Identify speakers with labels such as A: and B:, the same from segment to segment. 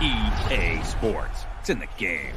A: EA Sports. It's in the game.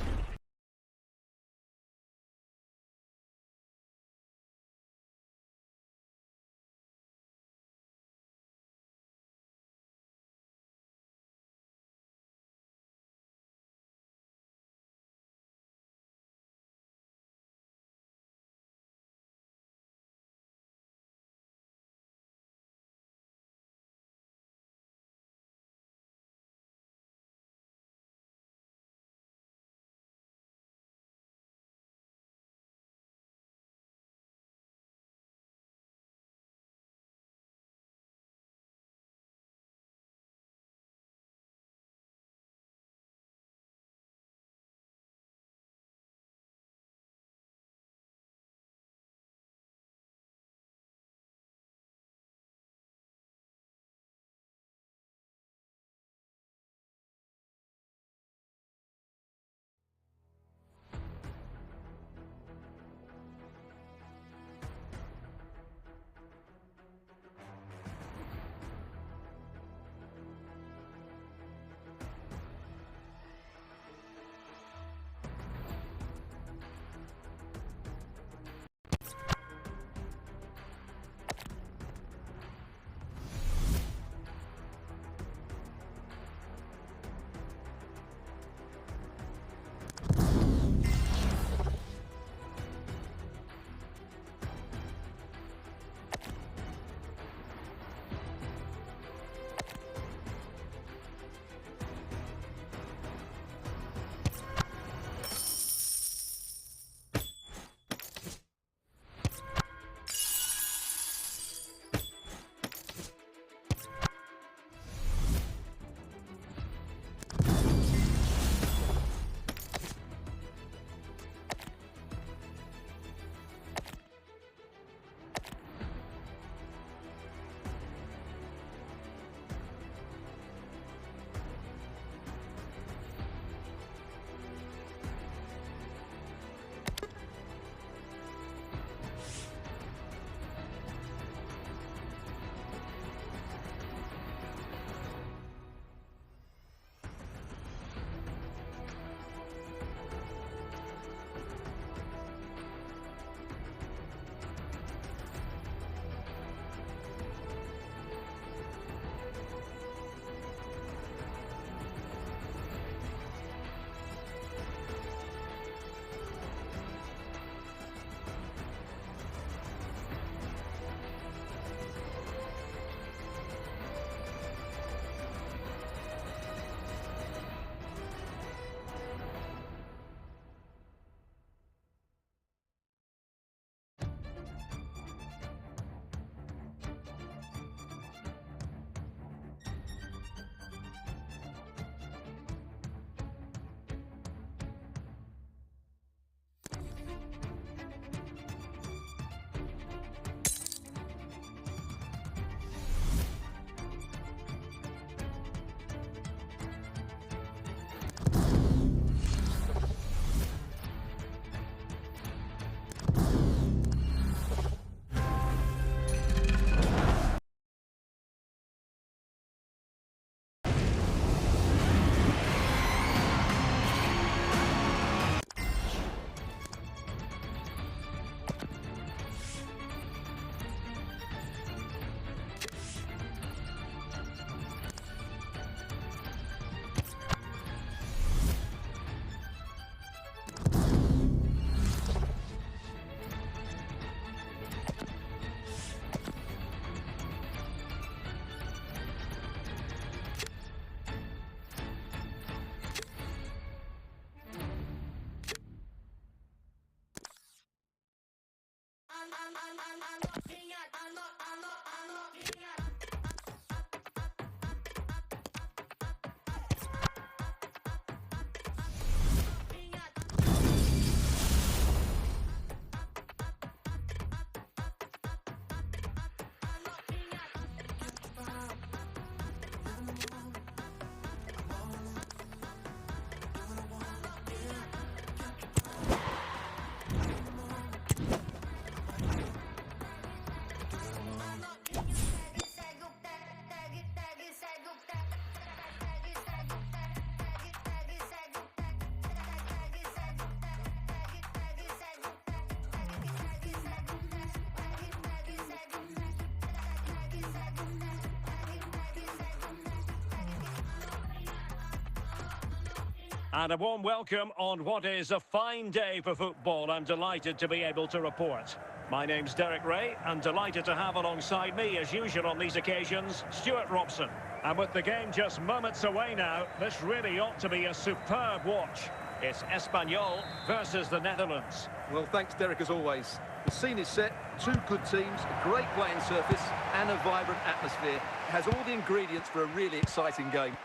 B: And a warm welcome on what is a fine day for football. I'm delighted to be able to report. My name's Derek Ray, and delighted to have alongside me, as usual on these occasions, Stuart Robson. And with the game just moments away now, this really ought to be a superb watch. It's Espanyol versus the Netherlands.
C: Well, thanks, Derek, as always. The scene is set, two good teams, a great playing surface, and a vibrant atmosphere. It has all the ingredients for a really exciting game.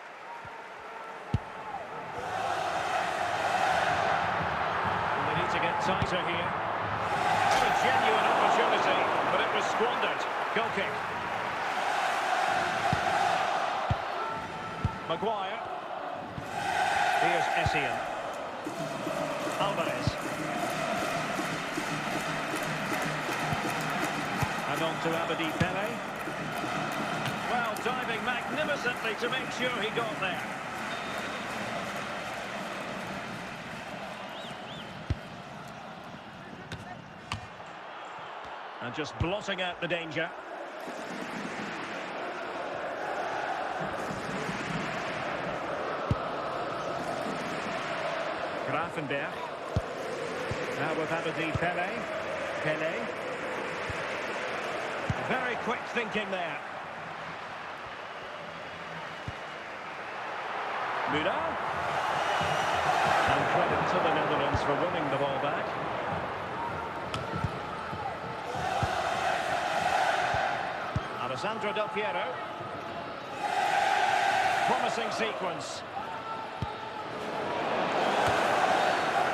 B: They need to get tighter here. A genuine opportunity, but it was squandered. Goal kick. Maguire. Here's Essien. Alvarez. And on to Abedi Pele. Well, diving magnificently to make sure he got there. And just blotting out the danger. Grafenberg. Now with Abedi Pele. Pele. Very quick thinking there. Müller. And credit to the Netherlands for winning the ball back. Alessandro Del Piero. Promising sequence.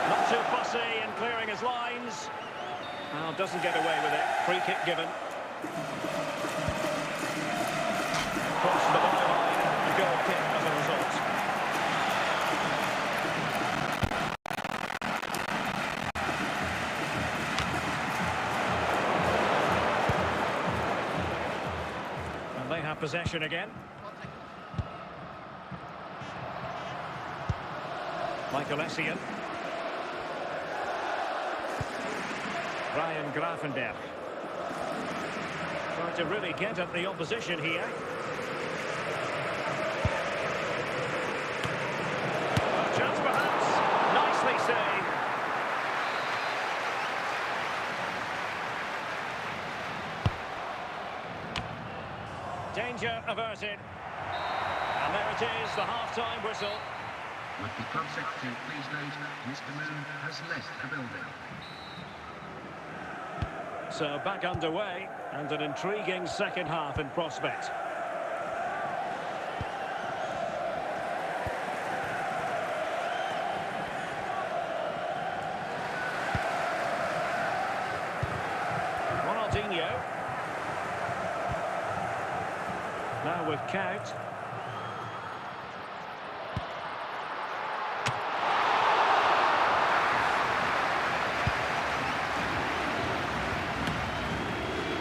B: Not too fussy in clearing his lines. Well, doesn't get away with it. Free kick given. Crossed the byline. A goal kick as a result. And they have possession again. Michael Essien. Ryan Grafenberg. Trying to really get at the opposition here. A chance perhaps. Nicely saved. Danger averted. And there it is, the half-time whistle.
D: With the club secretary, please note, Mr. Moon has left the building.
B: So back underway, and an intriguing second half in prospect. Ronaldinho. Now with Count.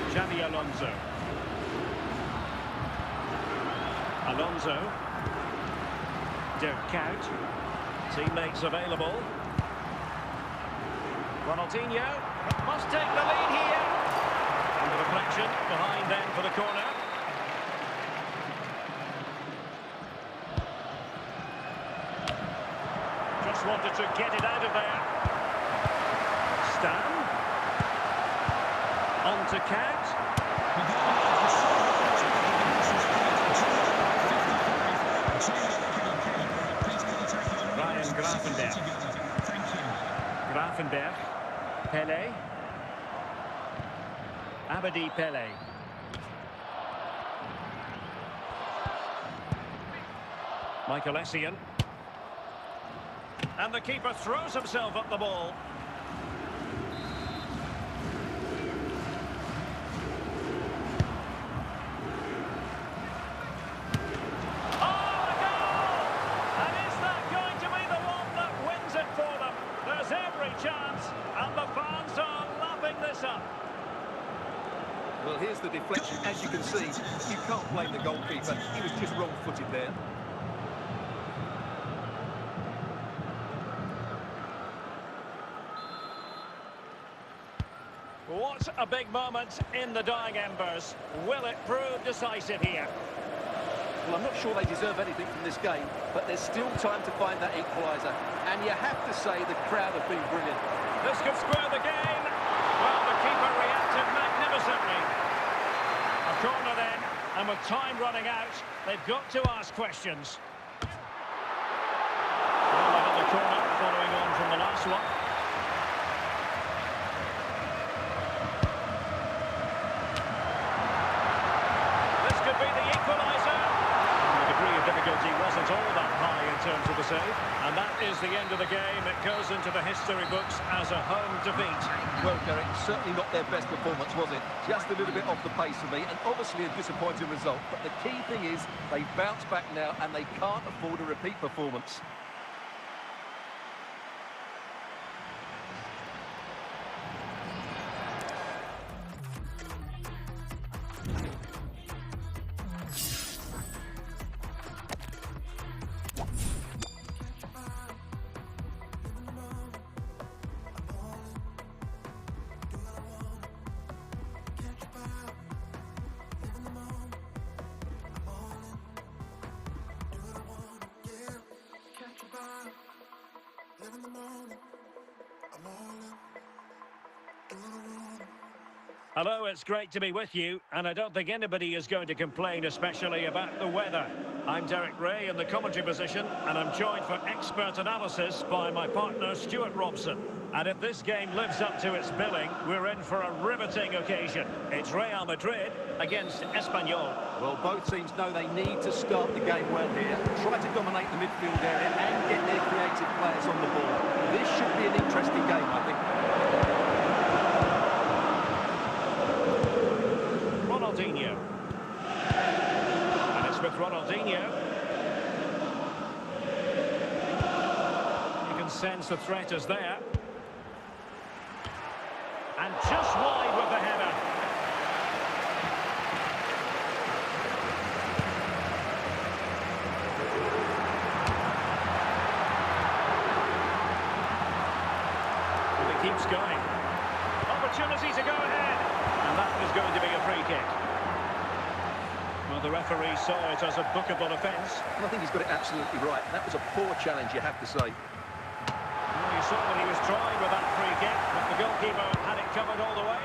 B: Xabi Alonso. Alonso. Dirk Kuyt. Teammates available. Ronaldinho must take the lead here. And the deflection behind them for the corner. Just wanted to get it out of there. Stan. On to Count. Ryan Grafenberg. Grafenberg. Pele. Abedi Pele. Michael Essien. And the keeper throws himself at the ball.
C: Well, here's the deflection. As you can see, you can't blame the goalkeeper. He was just wrong-footed there.
B: What a big moment in the dying embers. Will it prove decisive here?
C: Well, I'm not sure they deserve anything from this game, but there's still time to find that equaliser. And you have to say the crowd have been brilliant.
B: This could square the game. Well, the keeper reacted magnificently. A corner then, and with time running out, they've got to ask questions. Well, another corner following on from the last one. This could be the equaliser. The degree of difficulty wasn't all that high in terms of the save. And that is the end of the game. It goes into the history books as a home defeat.
C: Well, Derek, certainly not their best performance, was it? Just a little bit off the pace for me, and obviously a disappointing result. But the key thing is they bounce back now, and they can't afford a repeat performance.
B: Hello, it's great to be with you, and I don't think anybody is going to complain, especially about the weather. I'm Derek Ray in the commentary position, and I'm joined for expert analysis by my partner, Stuart Robson. And if this game lives up to its billing, we're in for a riveting occasion. It's Real Madrid against Espanyol.
C: Well, both teams know they need to start the game well here. Try to dominate the midfield area and get their creative players on the ball. This should be an interesting game, I think.
B: Ronaldinho. And it's with Ronaldinho. You can sense the threat is there. And just wide with the header. And it keeps going. Opportunity to go ahead. And that is going to be a free kick. Well, the referee saw it as a bookable offence.
C: Well, I think he's got it absolutely right. That was a poor challenge, you have to say.
B: Well, you saw what he was trying with that free kick, but the goalkeeper had it covered all the way.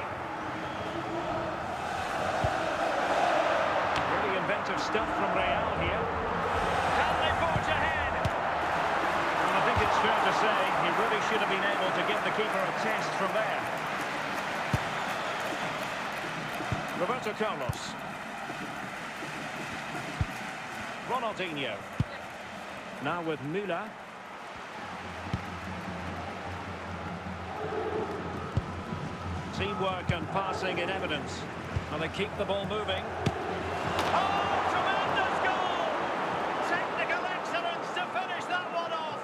B: Really inventive stuff from Real here. Can they forge ahead? Well, I think it's fair to say he really should have been able to give the keeper a test from there. Roberto Carlos. Ronaldinho. Now with Müller. Teamwork and passing in evidence. And they keep the ball moving. Oh, tremendous goal! Technical excellence to finish that one off.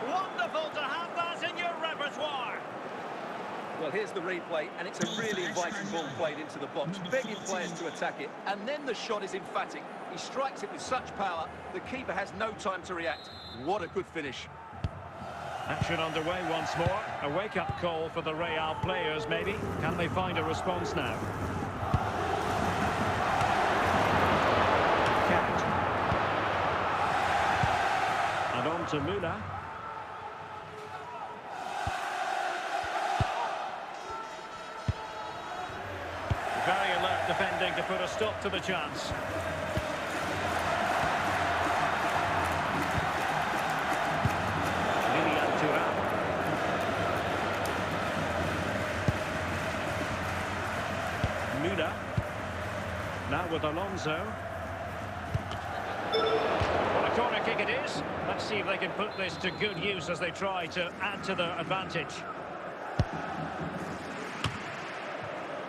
B: Wonderful to have that in your repertoire.
C: Well, here's the replay, and it's a really inviting ball played into the box, begging players to attack it, and then the shot is emphatic. He strikes it with such power, the keeper has no time to react. What a good finish.
B: Action underway once more. A wake-up call for the Real players, maybe. Can they find a response now? Can't. And on to Müller. Very alert defending to put a stop to the chance. Müller. Now with Alonso. What a corner kick it is. Let's see if they can put this to good use as they try to add to their advantage.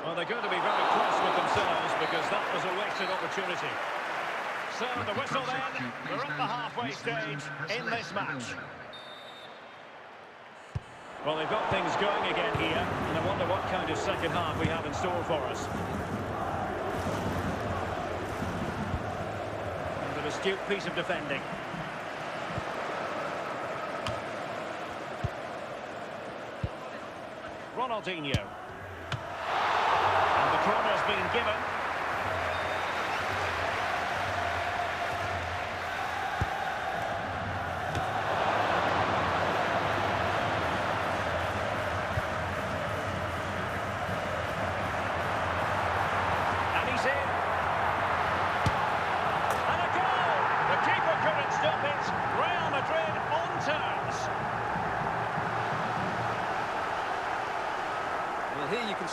B: Well, they're going to be very cross with themselves because that was a wasted opportunity. So the whistle then, we're at the halfway stage in this match. Well, they've got things going again here, and I wonder what kind of second half we have in store for us. And an astute piece of defending. Ronaldinho. And the corner's been given.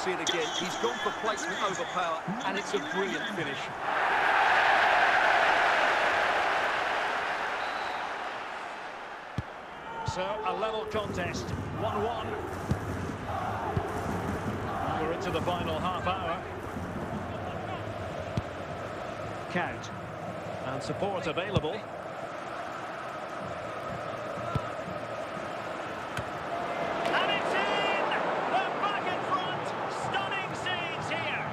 C: see it again. He's gone for placement over power, and it's a brilliant finish.
B: So, a level contest, 1-1. We're into the final half hour. Count. And support available. And it's in! They're back in front! Stunning scenes here!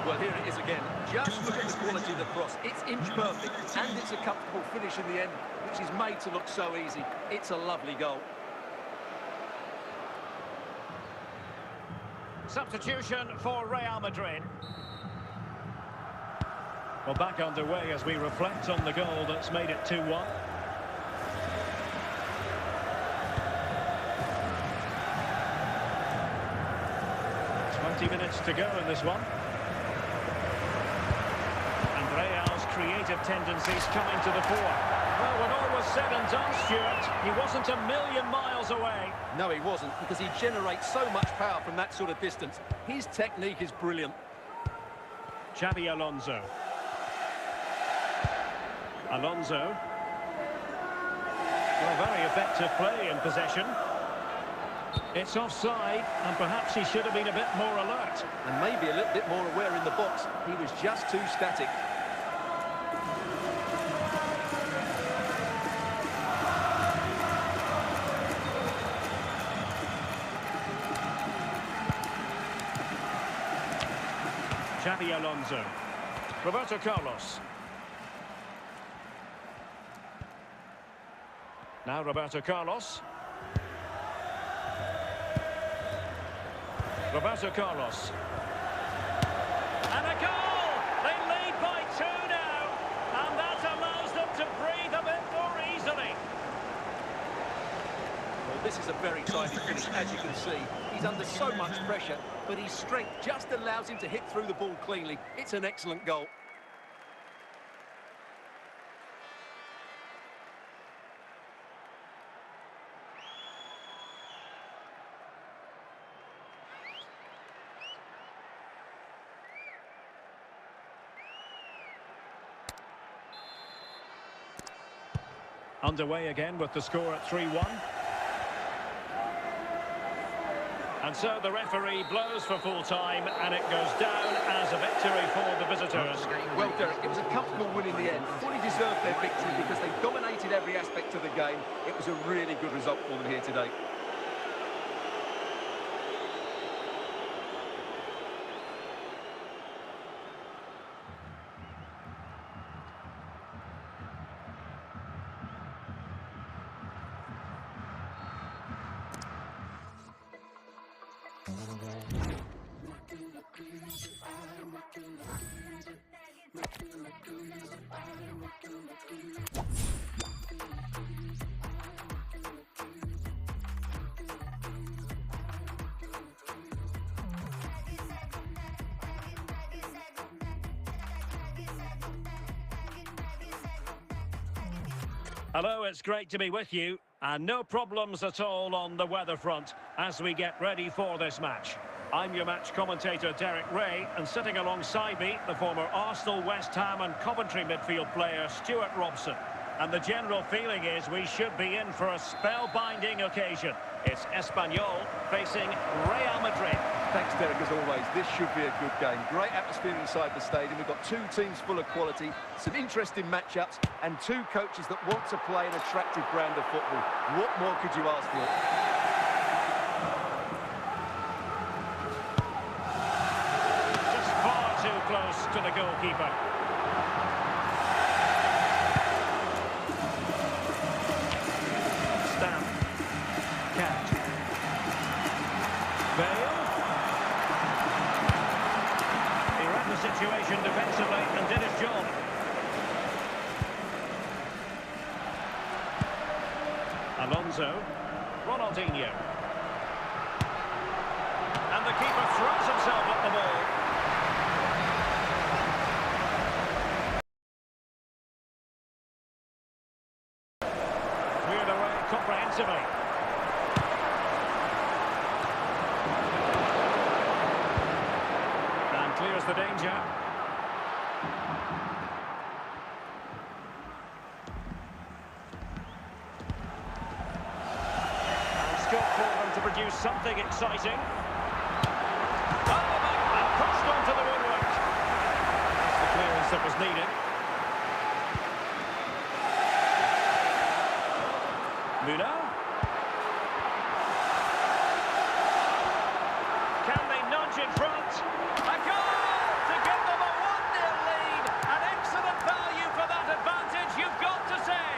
C: Well, here it is again. Just look at the quality of the cross. It's inch perfect, and it's a comfortable finish in the end, which is made to look so easy. It's a lovely goal.
B: Substitution for Real Madrid. Well, back underway as we reflect on the goal that's made it 2-1. Minutes to go in this one. And Real's creative tendencies coming to the fore. Well, when all was said and done, Stuart, he wasn't a million miles away.
C: No, he wasn't, because he generates so much power from that sort of distance. His technique is brilliant.
B: Xabi Alonso. Alonso. Well, very effective play in possession. It's offside, and perhaps he should have been a bit more alert.
C: And maybe a little bit more aware in the box. He was just too static.
B: Xabi Alonso. Roberto Carlos. Now Roberto Carlos. Roberto Carlos. And a goal! They lead by 2 now. And that allows them to breathe a bit more easily.
C: Well, this is a very tidy finish, as you can see. He's under so much pressure, but his strength just allows him to hit through the ball cleanly. It's an excellent goal.
B: Underway again with the score at 3-1. And so the referee blows for full time, and it goes down as a victory for the visitors.
C: Well, Derek, it was a comfortable win in the end. Fully deserved their victory because they dominated every aspect of the game. It was a really good result for them here today.
B: Hello, it's great to be with you, and no problems at all on the weather front as we get ready for this match. I'm your match commentator, Derek Ray, and sitting alongside me, the former Arsenal, West Ham and Coventry midfield player, Stuart Robson. And the general feeling is we should be in for a spellbinding occasion. It's Espanyol facing Real Madrid.
C: Thanks, Derek, as always. This should be a good game. Great atmosphere inside the stadium. We've got two teams full of quality, some interesting matchups, and two coaches that want to play an attractive brand of football. What more could you ask for?
B: Just far too close to the goalkeeper. Stamp. Catch. Bale. He read the situation defensively and did his job. Alonso. Ronaldinho. And the keeper throws himself at the ball. Cleared away comprehensively. the danger. And scope for them to produce something exciting. And pushed onto the woodwork. That's the clearance that was needed. Muno. Can they nudge in front? A goal to give them a 1-0 lead. An excellent value for that advantage, you've got to say.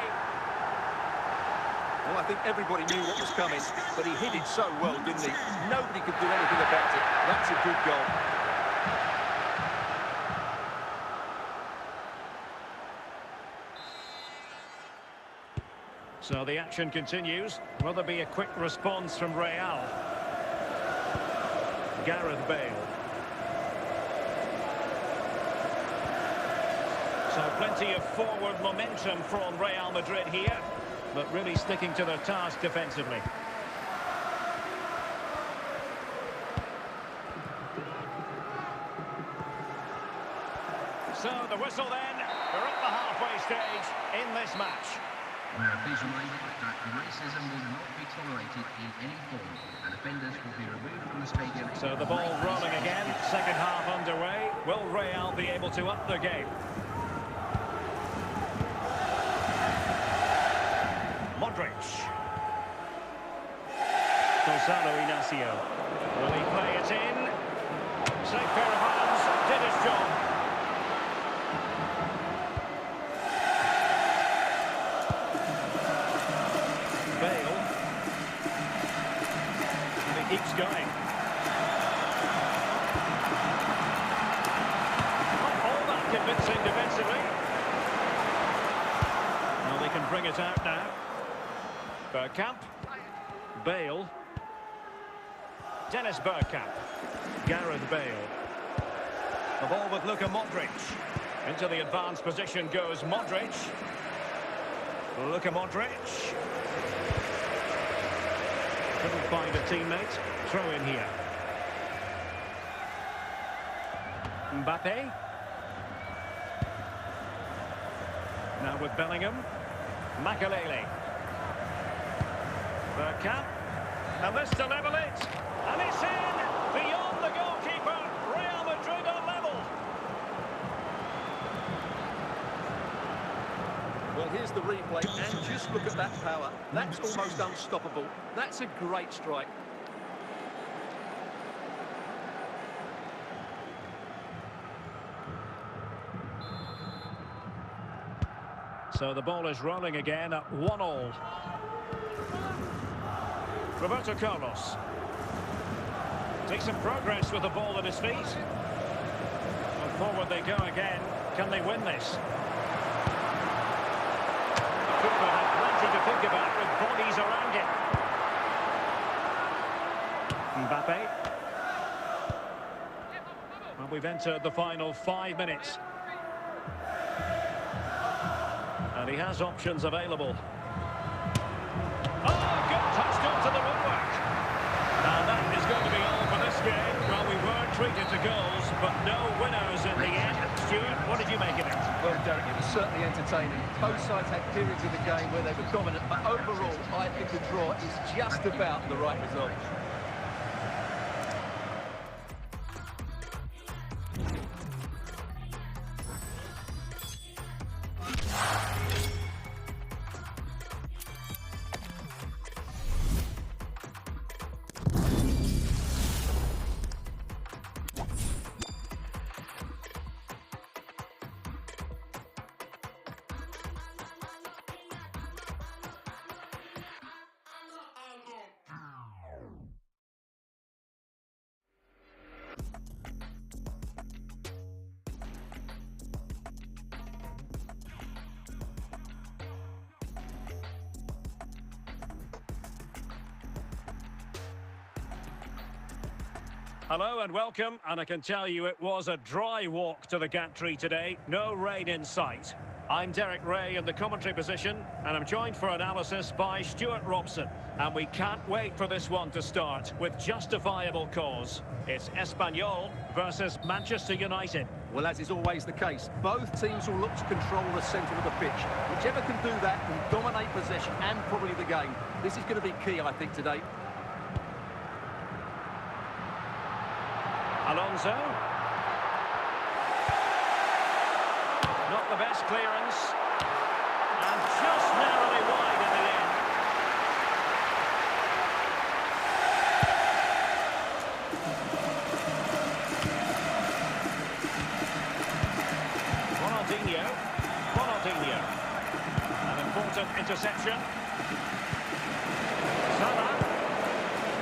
C: Well, I think everybody knew what was coming, but he hit it so well, didn't he? Nobody could do anything about it. That's a good goal.
B: So the action continues. Will there be a quick response from Real? Gareth Bale. So plenty of forward momentum from Real Madrid here, but really sticking to their task defensively. So the whistle then. We're at the halfway stage in this match.
D: Please remind you that racism will not be tolerated in any form, and offenders will be removed from the stadium.
B: So the ball rolling again, second half underway. Will Real be able to up their game? Modric. Gonzalo Inacio. Will he play it in? Safe pair of hands, did his job. Keeps going. Not all that convincing defensively. Well, they can bring it out now. Bergkamp. Bale. Dennis Bergkamp. Gareth Bale. The ball with Luka Modric. Into the advanced position goes Modric. Luka Modric. Couldn't find a teammate. Throw in here. Mbappe. Now with Bellingham. Makelele. Bergkamp. And this to level it. And it's in. Beyond the goalkeeper. Real Madrid are level.
C: Well, here's the replay, and just look at that power. That's almost unstoppable. That's a great strike.
B: So the ball is rolling again at 1-1. Roberto Carlos. Decent progress with the ball at his feet. And forward they go again. Can they win this? Cooper had plenty to think about with bodies around him. Mbappe. Well, we've entered the final 5 minutes. And he has options available. Oh, good touch to the woodwork. And that is going to be all for this game. Well, we were treated to goals, but no winners in the end. Stuart, what did you make of it?
C: Well, Derek, it was certainly entertaining. Both sides had periods of the game where they were dominant, but overall, I think the draw is just about the right result.
B: Hello and welcome, and I can tell you it was a dry walk to the gantry today. No rain in sight. I'm Derek Ray in the commentary position, and I'm joined for analysis by Stuart Robson. And we can't wait for this one to start, with justifiable cause. It's Espanyol versus Manchester United.
C: Well, as is always the case, both teams will look to control the centre of the pitch. Whichever can do that can dominate possession and probably the game. This is going to be key, I think, today.
B: Alonso. Not the best clearance. And just narrowly wide in the end. Ronaldinho. An important interception. Salah.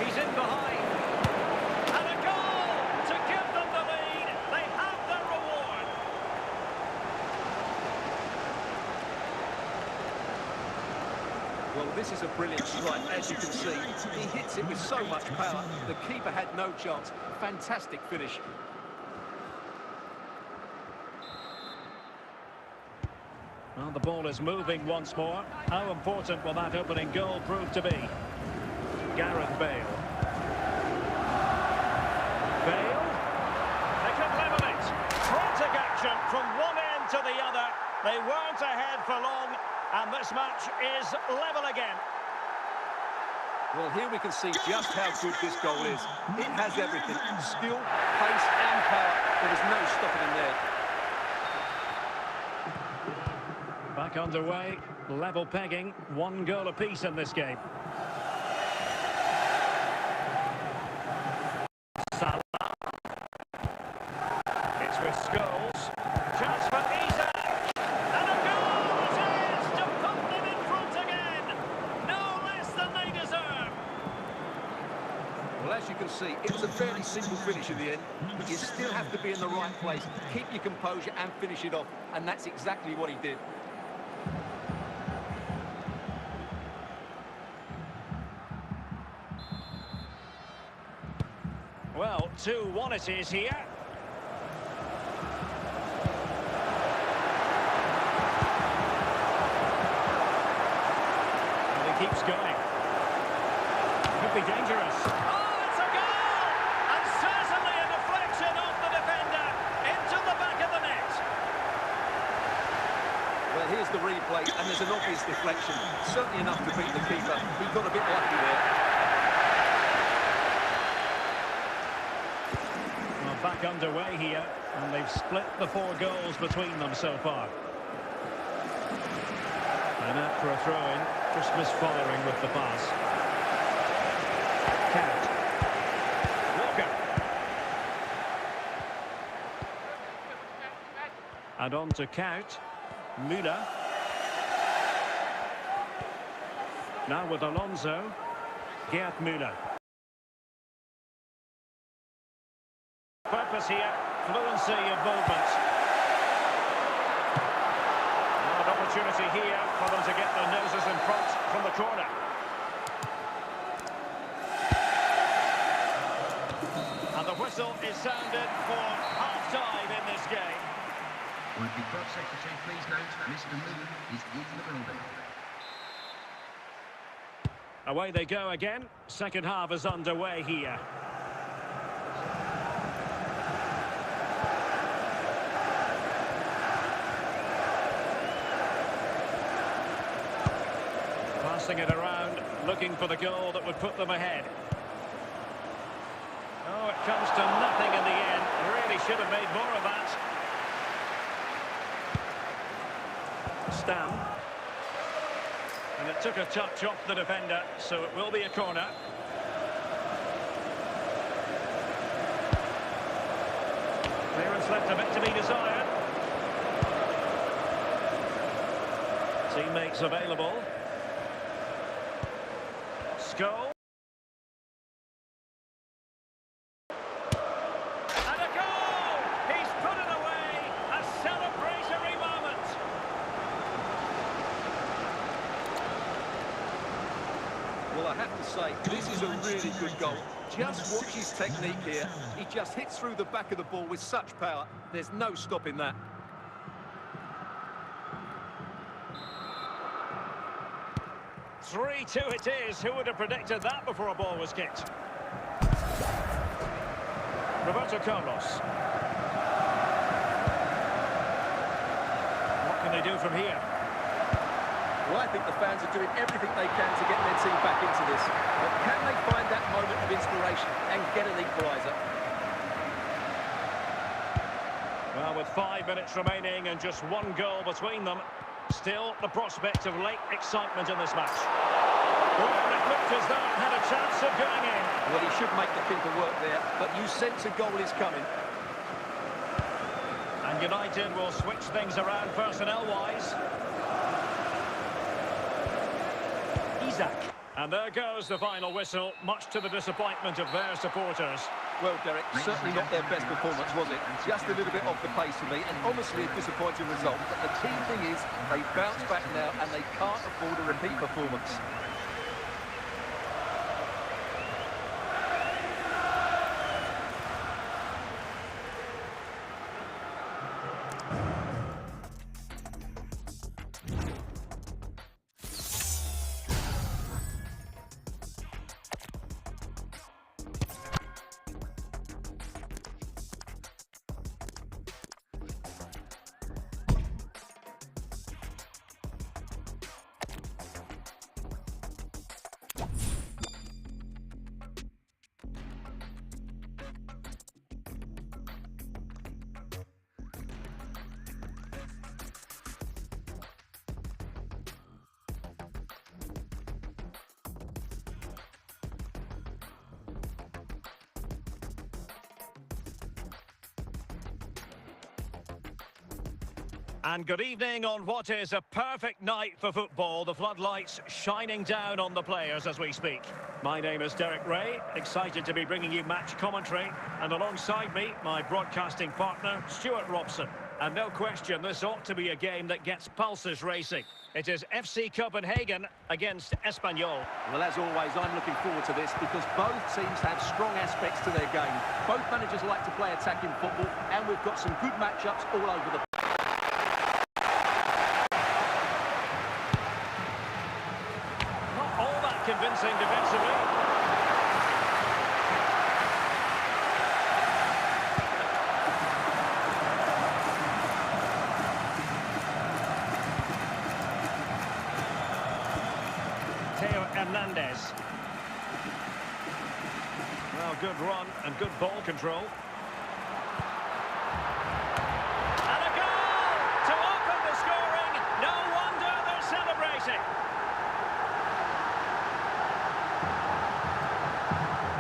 B: He's in behind. And a goal to give them the lead. They have their reward.
C: Well, this is a brilliant strike, as you can see. He hits it with so much power. The keeper had no chance. Fantastic finish.
B: Well, the ball is moving once more. How important will that opening goal prove to be? Gareth Bale. Bale. They could level it. Frantic action from one end to the other. They weren't ahead for long, and this match is level again.
C: Well, here we can see just how good this goal is. It has everything. Skill, pace and power. There was no stopping him there.
B: Back underway, level pegging, 1 goal apiece in this game. Salah. It's with Scholes. Chance for Isak. And a goal it is to put them in front again. No less than they deserve.
C: Well, as you can see, it was a fairly simple finish in the end. But you still have to be in the right place, keep your composure and finish it off. And that's exactly what he did.
B: Well, 2-1 it is here. And he keeps going. Could be dangerous. Oh, it's a goal! And certainly a deflection off the defender into the back of the net.
C: Well, here's the replay, and there's an obvious deflection. Certainly enough to beat the keeper. He got a bit lucky there.
B: Back underway here, and they've split the 4 goals between them so far. And out for a throw-in, just misfiring with the pass. Count. Walker. And on to Count. Müller. Now with Alonso. Gerd Müller. Purpose here, fluency of movement. An opportunity here for them to get their noses in front from the corner. And the whistle is sounded for half-time in this game.
D: Would the club secretary please note Mr. Moon is in the building.
B: Away they go again. Second half is underway here. Passing it around, looking for the goal that would put them ahead. Oh, it comes to nothing in the end. Really should have made more of that. Stam. And it took a touch off the defender, so it will be a corner. Clearance left a bit to be desired. Teammates available. Goal. And a goal! He's put it away! A celebratory moment!
C: Well, I have to say, this is a really good goal. Just watch his technique here. He just hits through the back of the ball with such power. There's no stopping that.
B: 3-2 it is. Who would have predicted that before a ball was kicked? Roberto Carlos. What can they do from here?
C: Well, I think the fans are doing everything they can to get their team back into this. But can they find that moment of inspiration and get an equaliser?
B: Well, with 5 minutes remaining and just one goal between them, still the prospect of late excitement in this match. Well, it looked as though it had a chance of going in.
C: Well, he should make the keeper work there, but you sense a goal is coming.
B: And United will switch things around personnel-wise. And there goes the final whistle, much to the disappointment of their supporters.
C: Well, Derek, certainly not their best performance, was it? Just a little bit off the pace for me, and honestly a disappointing result. But the key thing is, they bounce back now, and they can't afford a repeat performance.
B: And good evening on what is a perfect night for football. The floodlights shining down on the players as we speak. My name is Derek Ray, excited to be bringing you match commentary. And alongside me, my broadcasting partner, Stuart Robson. And no question, this ought to be a game that gets pulses racing. It is FC Copenhagen against Espanyol.
C: Well, as always, I'm looking forward to this because both teams have strong aspects to their game. Both managers like to play attacking football, and we've got some good matchups all over the
B: convincing defensively. Theo Hernandez. Well, good run and good ball control. And a goal to open the scoring. No wonder they're celebrating.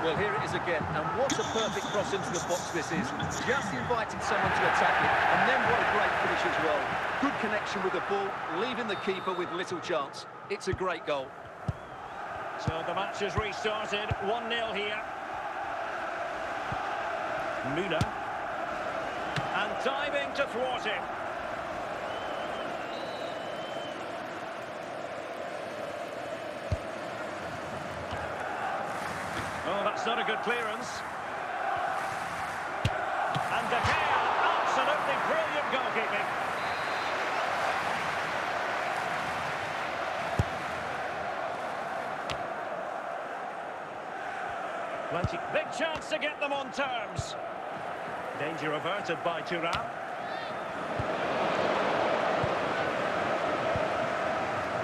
C: Well, here it is again, and what a perfect cross into the box this is. Just inviting someone to attack it, and then what a great finish as well. Good connection with the ball, leaving the keeper with little chance. It's a great goal.
B: So the match has restarted, 1-0 here. Müller. And diving to thwart him. Oh, that's not a good clearance. And De Gea, absolutely brilliant goalkeeping. Plenty, big chance to get them on terms. Danger averted by Thuram.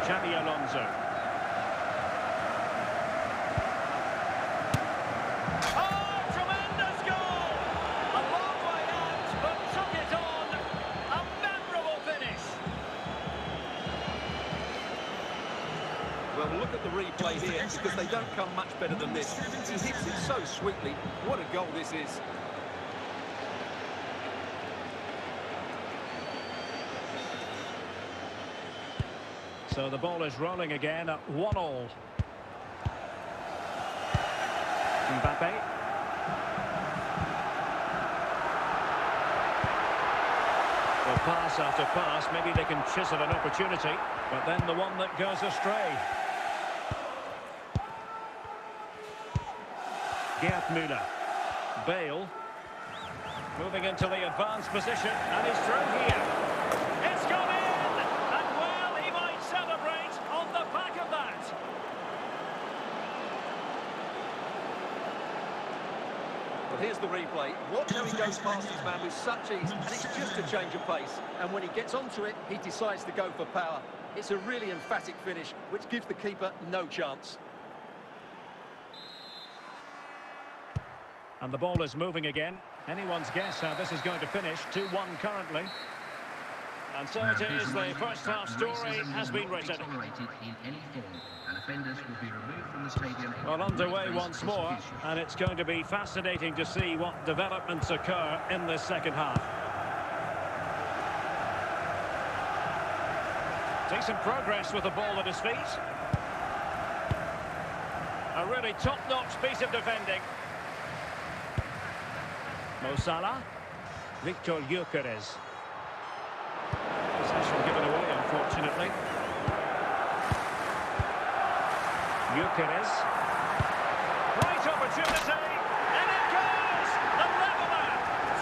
B: Xabi Alonso.
C: Look at the replay here, because they don't come much better than this. He hits it so sweetly. What a goal this is.
B: So the ball is rolling again at 1-1. Mbappe. Well, pass after pass, maybe they can chisel an opportunity, but then the one that goes astray. Gerd Müller. Bale. Moving into the advanced position, and he's through here. It's gone in! And well, he might celebrate on the back of that.
C: Well, here's the replay. Watch how he goes past his man with such ease, and it's just a change of pace. And when he gets onto it, he decides to go for power. It's a really emphatic finish, which gives the keeper no chance.
B: And the ball is moving again. Anyone's guess how this is going to finish. 2-1 currently. And so it is, the first half story has been written. Well, underway once more, and it's going to be fascinating to see what developments occur in this second half. Decent progress with the ball at his feet. A really top-notch piece of defending. Mo Salah. Victor Gyökeres. Possession given away, unfortunately. Gyökeres. Great opportunity. And it goes! The leveller!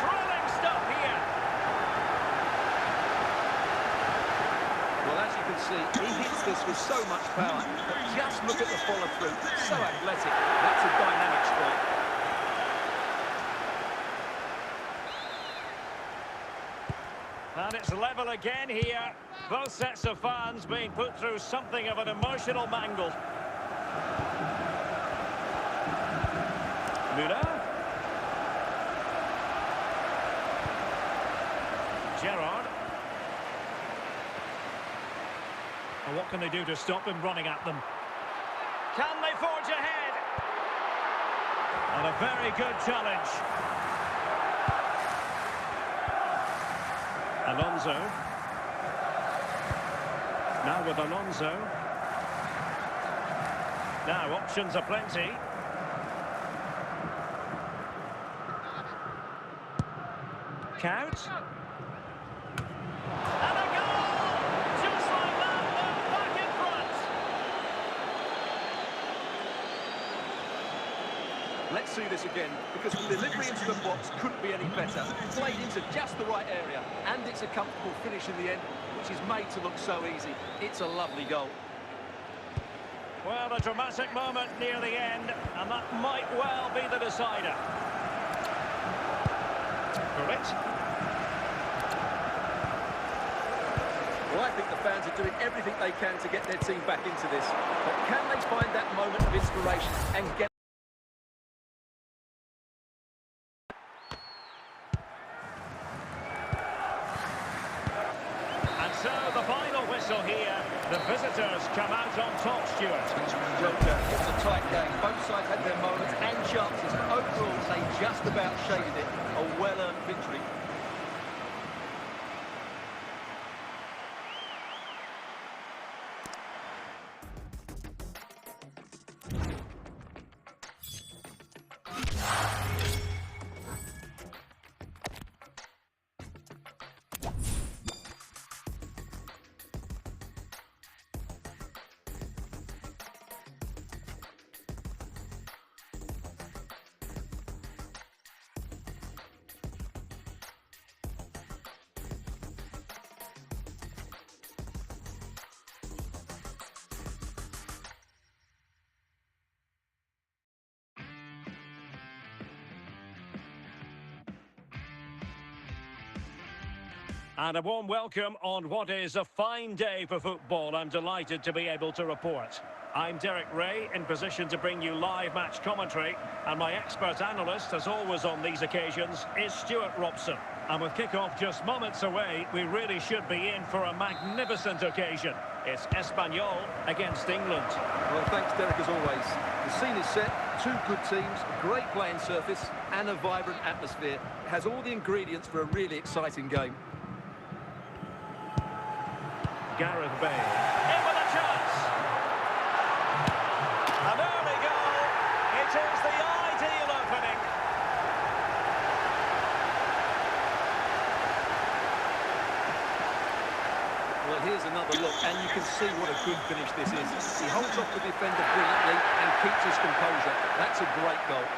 B: Thrilling stuff here.
C: Well, as you can see, he hits this with so much power. But just look at the follow-through. So athletic. That's a dynamic strike.
B: And it's level again here. Both sets of fans being put through something of an emotional mangle. Müller. Gerrard. And what can they do to stop him running at them? Can they forge ahead? And a very good challenge. Alonso. Now with Alonso. Now options are plenty. Count. And a goal! Just like that, they're back in front.
C: Let's see this again, because the delivery into the box couldn't be any better. Played into just the right area, and it's a comfortable finish in the end, which is made to look so easy. It's a lovely goal.
B: Well, a dramatic moment near the end, and that might well be the decider. Correct.
C: Well, I think the fans are doing everything they can to get their team back into this. But can they find that moment of inspiration and get...
B: And so the final whistle here. The visitors come out on top, Stuart.
C: Well, it was a tight game. Both sides had their moments and chances, but overall they just about shaded it. A well-earned victory.
B: And a warm welcome on what is a fine day for football. I'm delighted to be able to report. I'm Derek Ray, in position to bring you live match commentary. And my expert analyst, as always on these occasions, is Stuart Robson. And with kick-off just moments away, we really should be in for a magnificent occasion. It's Espanyol against England.
C: Well, thanks, Derek, as always. The scene is set, two good teams, great playing surface, and a vibrant atmosphere. It has all the ingredients for a really exciting game.
B: Gareth Bale. In with a chance. An early goal. It is the ideal opening.
C: Well, here's another look, and you can see what a good finish this is. He holds off the defender brilliantly and keeps his composure. That's a great goal.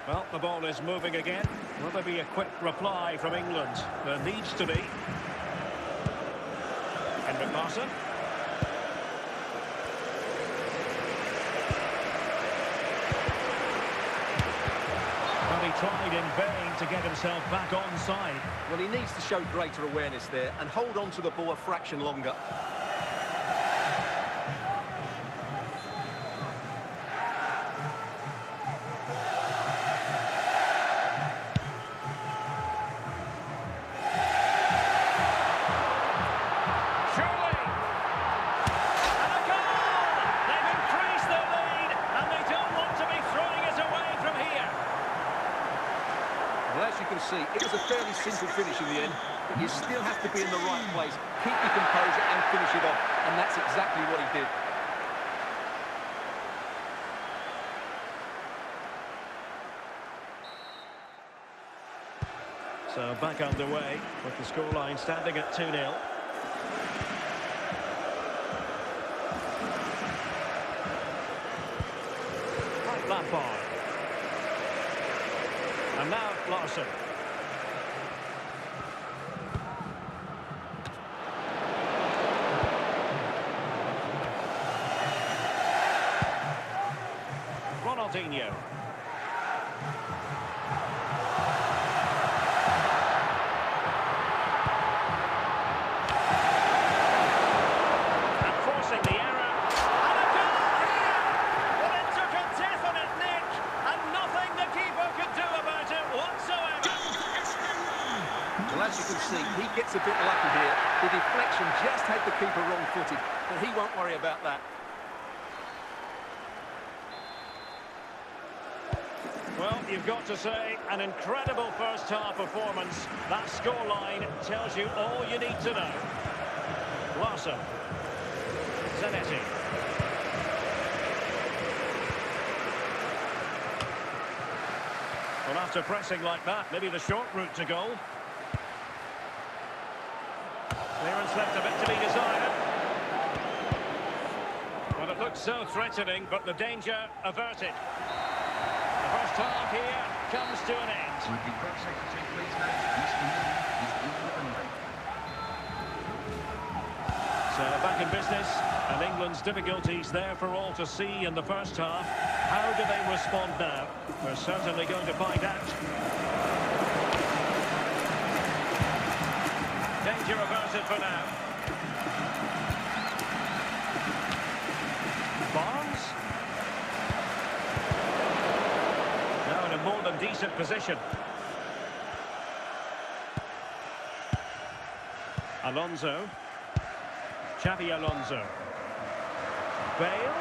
B: Well, the ball is moving again. Will there be a quick reply from England? There needs to be. Henrik Larsson. tried in vain to get himself back onside.
C: Well, he needs to show greater awareness there and hold on to the ball a fraction longer. See, it was a fairly simple finish in the end, but you still have to be in the right place, keep your composure and finish it off, and that's exactly what he did.
B: So back underway with the scoreline standing at 2-0. Right, Lampard. And now Larson. Ronaldinho. And forcing the error. And a goal here! Well, it took a definite nick, and nothing the keeper could do about it whatsoever.
C: Well, as you can see, he gets a bit lucky here. The deflection just had the keeper wrong-footed, but he won't worry about that.
B: Well, you've got to say, an incredible first-half performance. That scoreline tells you all you need to know. Larson. Zanetti. Well, after pressing like that, maybe the short route to goal. Clearance left a bit to be desired. Well, it looked so threatening, but the danger averted. The first half here comes to an end.
D: Would the Press Secretary please note Mr. Moody is in the building.
B: So back in business, and England's difficulties there for all to see in the first half. How do they respond now? We're certainly going to find out. Danger averted for now. Barnes. Now in a more than decent position. Alonso. Xavi Alonso. Bale.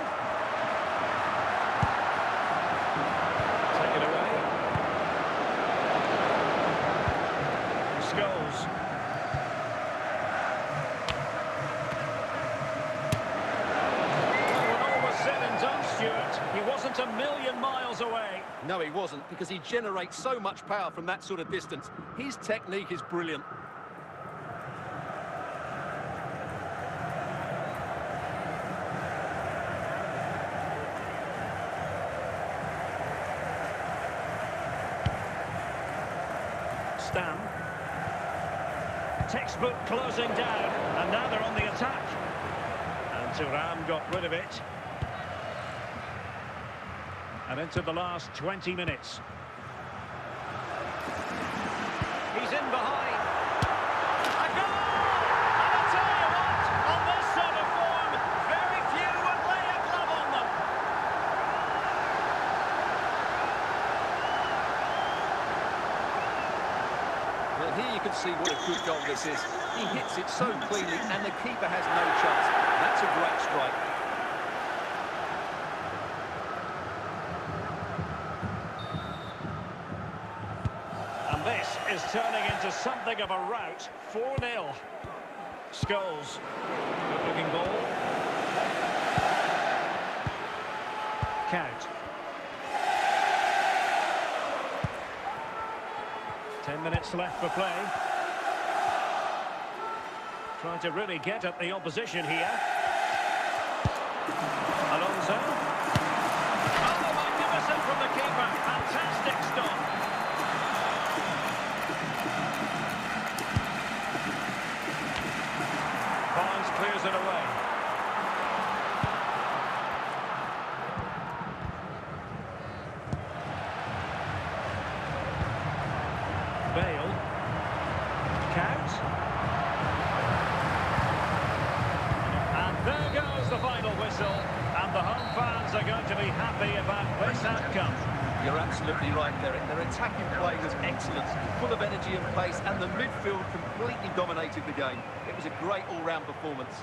B: Take it away. Scholes. When all was said and done, Stuart, he wasn't a million miles away.
C: No, he wasn't, because he generates so much power from that sort of distance. His technique is brilliant.
B: Stam. Textbook closing down, and now they're on the attack. And Thuram got rid of it. And into the last 20 minutes. He's in behind. A goal! And I'll tell you what, on this sort of form, very few would lay a glove on them.
C: Well, here you can see what a good goal this is. He hits it so cleanly, and the keeper has no chance. That's a great strike.
B: And this is turning into something of a rout. 4-0. Scholes. Good-looking ball. Count. 10 minutes left for play. Trying to really get at the opposition here. Alonso. Oh, magnificent from the keeper. Fantastic stop. Barnes clears it away. are going to be happy about this outcome.
C: You're absolutely right, Derek. Their attacking play was excellent, full of energy and pace, and the midfield completely dominated the game. It was a great all-round performance.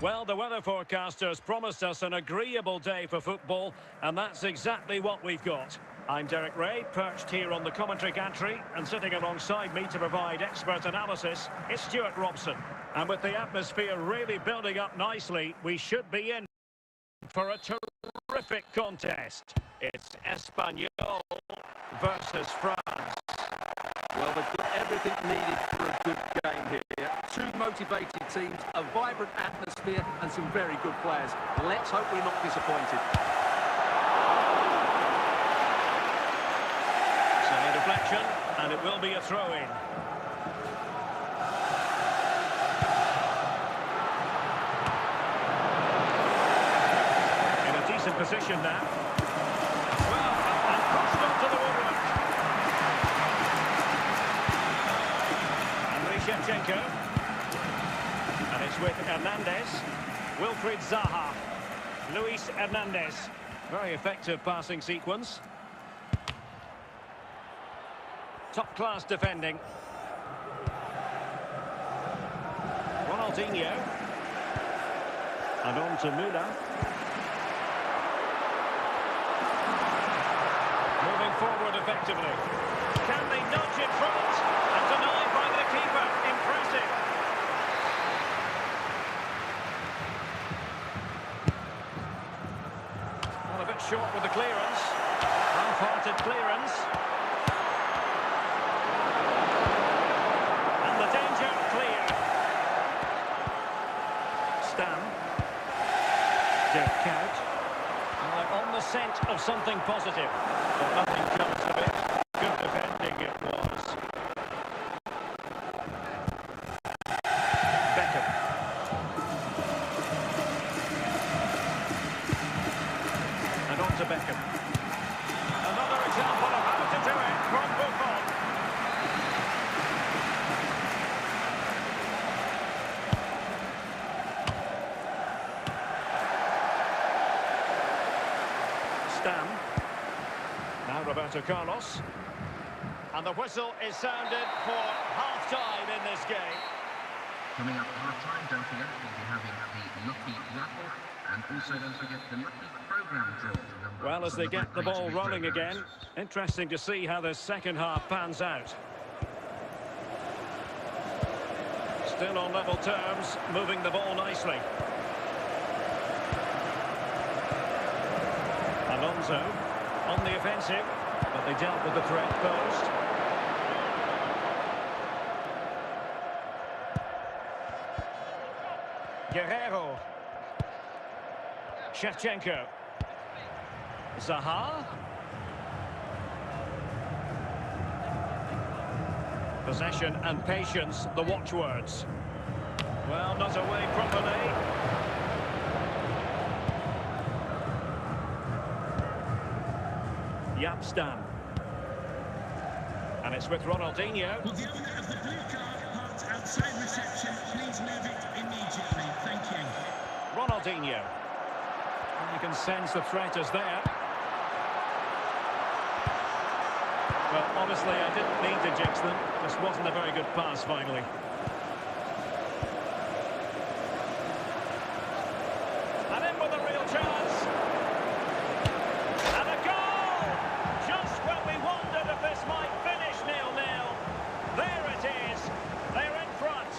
B: Well, the weather forecasters promised us an agreeable day for football, and that's exactly what we've got. I'm Derek Ray, perched here on the commentary gantry, and sitting alongside me to provide expert analysis is Stuart Robson. And with the atmosphere really building up nicely, we should be in for a terrific contest. It's Espanyol versus France.
C: Well, they've got everything needed for a good game here. Two motivated teams, a vibrant atmosphere, and some very good players. Let's hope we're not disappointed.
B: So a deflection, and it will be a throw-in. In a decent position now. Well, and crossed onto the woodwork. Shevchenko, and it's with Hernandez, Wilfried Zaha, Luis Hernandez. Very effective passing sequence. Top-class defending. Ronaldinho, and on to Müller. Moving forward effectively. Can they nudge in front? And denied by the keeper. Impressive. Well, a bit short with the clearance. Half-hearted clearance. And the danger clear. Stam. Dirk Kuyt. On the scent of something positive. But nothing comes of it. Good defending it was. Beckham. And on to Beckham. Another example of how to do it from Buffon. Stam. Now Roberto Carlos. And the whistle is sounded for half-time in this game.
D: Coming up half-time, don't forget we'll be having the Lucky Raffle, and also don't forget the Lucky Programme draw.
B: Well, as they get the ball rolling again, interesting to see how the second half pans out. Still on level terms, moving the ball nicely. Alonso on the offensive, but they dealt with the threat posed. Guerrero. Shevchenko. Zaha. Possession and patience, the watchwords. Well, not away properly. Stam. And it's with Ronaldinho.
E: Will the owner of the blue card parked outside reception please move it immediately? Thank you.
B: Ronaldinho. And you can sense the threat is there. Well, honestly, I didn't mean to jinx them. Just wasn't a very good pass, finally. And in with a real chance. And a goal! Just when we wondered if this might finish 0-0. There it is. They're in front.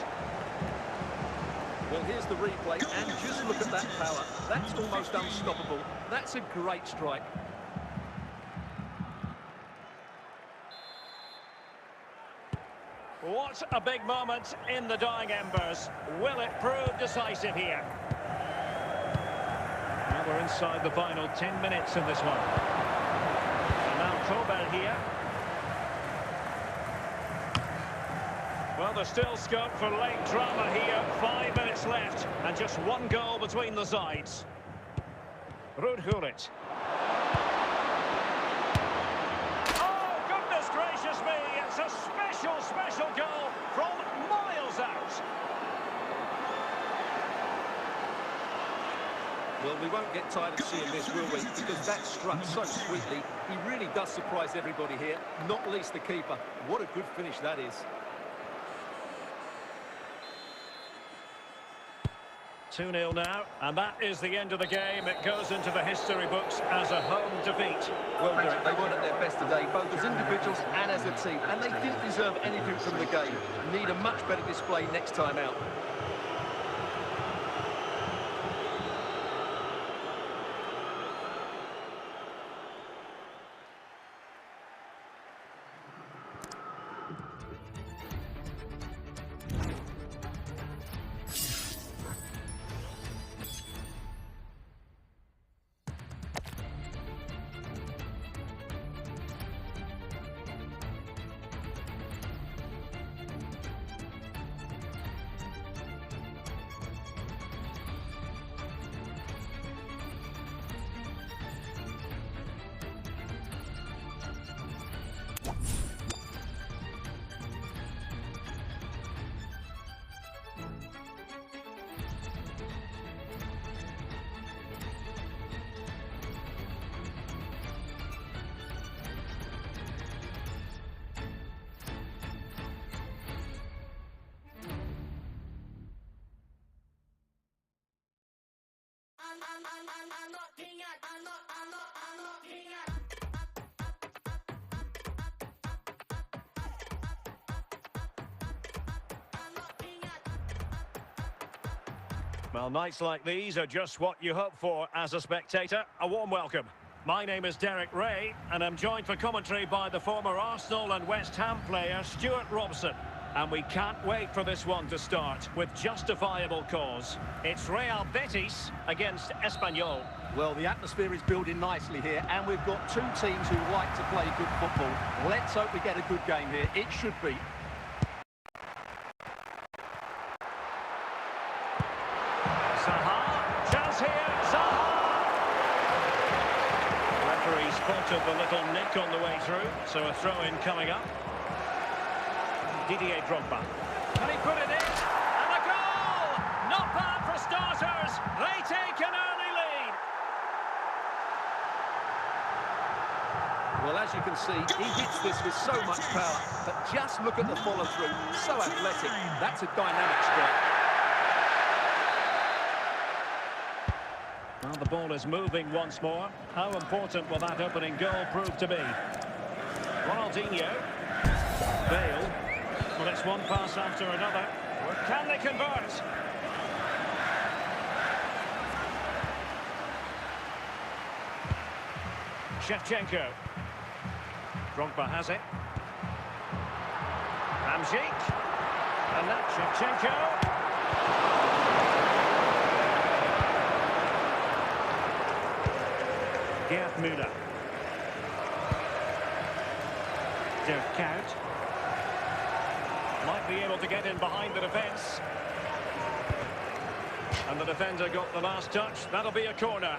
C: Well, here's the replay, and just look at that power. That's almost unstoppable. That's a great strike.
B: What a big moment in the dying embers. Will it prove decisive here? Well, we're inside the final 10 minutes in this one. And now Kobel here. Well, there's still scope for late drama here. 5 minutes left, and just one goal between the sides. Ruud Gullit. Oh, goodness gracious me! It's a special goal from miles out.
C: Well, we won't get tired of seeing this, will we? Because that struck so sweetly. He really does surprise everybody here, not least the keeper. What a good finish that is.
B: 2-0 now, and that is the end of the game. It goes into the history books as a home defeat.
C: Well, Derek, they weren't at their best today, both as individuals and as a team, and they didn't deserve anything from the game. Need a much better display next time out.
B: Well, nights like these are just what you hope for as a spectator. A warm welcome. My name is Derek Ray, and I'm joined for commentary by the former Arsenal and West Ham player Stuart Robson. And we can't wait for this one to start, with justifiable cause. It's Real Betis against Espanyol.
C: Well, the atmosphere is building nicely here, and we've got two teams who like to play good football. Let's hope we get a good game here. It should be.
B: Zaha, chance here, Zaha! Referee spotted the little nick on the way through, so a throw-in coming up. Didier Drogba. Can he put it in? And a goal! Not bad for starters. They take an early lead.
C: Well, as you can see, he hits this with so much power, but just look at the follow-through. So athletic. That's a dynamic strike.
B: Well, the ball is moving once more. How important will that opening goal prove to be? Ronaldinho. Bale. Well, it's one pass after another. Can they convert? Shevchenko. Drogba has it. Hamzik. And that's Shevchenko. Gerd Müller. Dirk Kuyt. Might be able to get in behind the defence. And the defender got the last touch. That'll be a corner.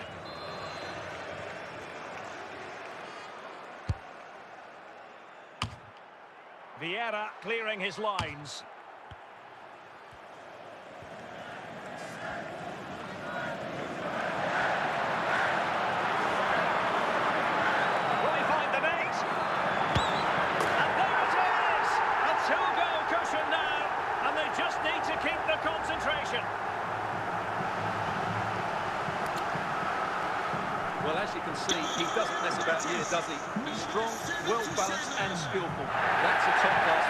B: Vieira clearing his lines.
C: Well, as you can see, he doesn't mess about here, does he? He's strong, well-balanced and skillful. That's a top-class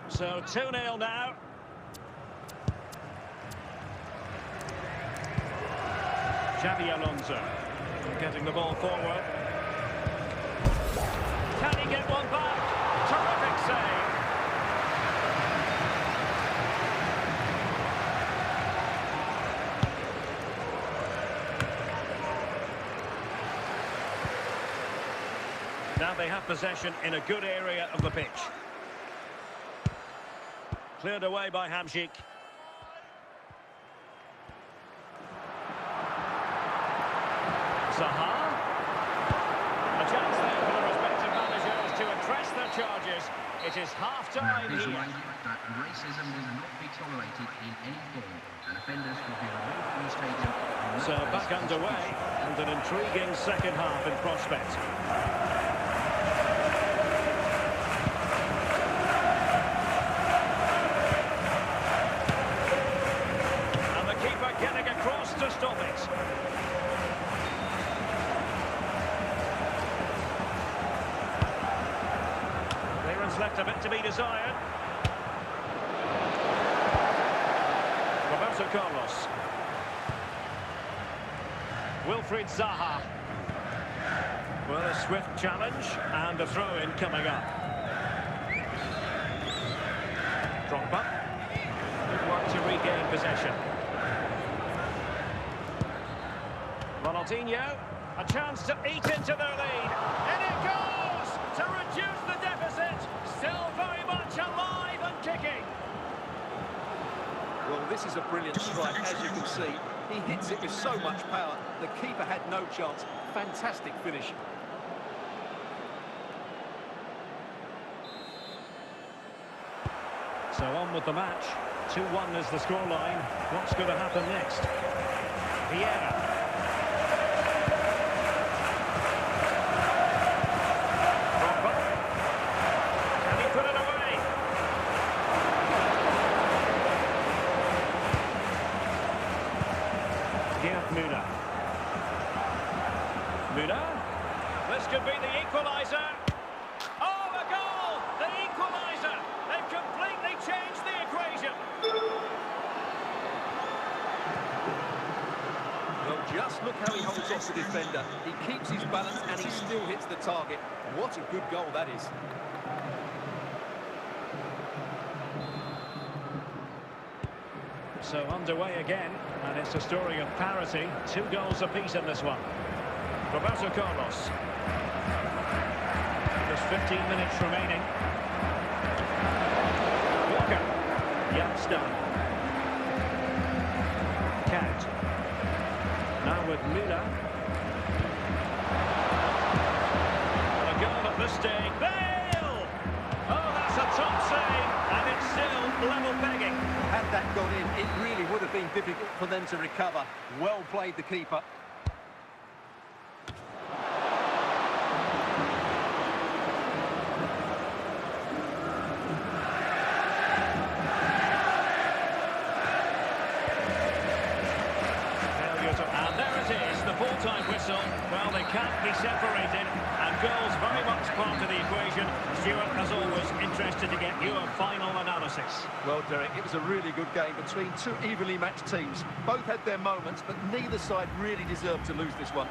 C: finish.
B: So 2-0 now. Xabi Alonso getting the ball forward. Can he get one back? Terrific save. Now they have possession in a good area of the pitch. Cleared away by Hamzik. Zaha. A chance there for the respective managers to address their charges. It is half-time here.
D: That racism will not be tolerated in any form, and offenders will be removed from the stadium.
B: So back underway, and an intriguing second half in prospect. left a bit to be desired. Roberto Carlos. Wilfried Zaha. Well, a swift challenge and a throw-in coming up. Drogba. Good work to regain possession. Ronaldinho. A chance to eat into their lead. And it goes to reduce the deficit. Still very much alive and kicking.
C: Well, this is a brilliant strike, as you can see. He hits it with so much power. The keeper had no chance. Fantastic finish.
B: So on with the match. 2-1 is the scoreline. What's going to happen next? Vieira. Drogba. Can he put it away? Gerd Müller. Müller. This could be the equaliser. Oh, the goal! The equaliser! They've completely changed the equation.
C: Well, just look how he holds off the defender. He keeps his balance and he still hits the target. What a good goal that is.
B: So underway again, and it's a story of parity. 2 goals apiece in this one. Roberto Carlos. Just 15 minutes remaining. Walker. Youngster. Cat. Now with Müller. And a goal at this stage. Bale! Oh, that's a top save, and it's still level pegging.
C: Had that gone in, it really would have been difficult for them to recover. Well played, the keeper.
B: And there it is, the full-time whistle. Well, they can't be separated, and goals very much part of the equation. Stuart, as always, interested to get your final analysis.
C: Well, Derek, it was a really good game between two evenly matched teams. Both had their moments, but neither side really deserved to lose this one.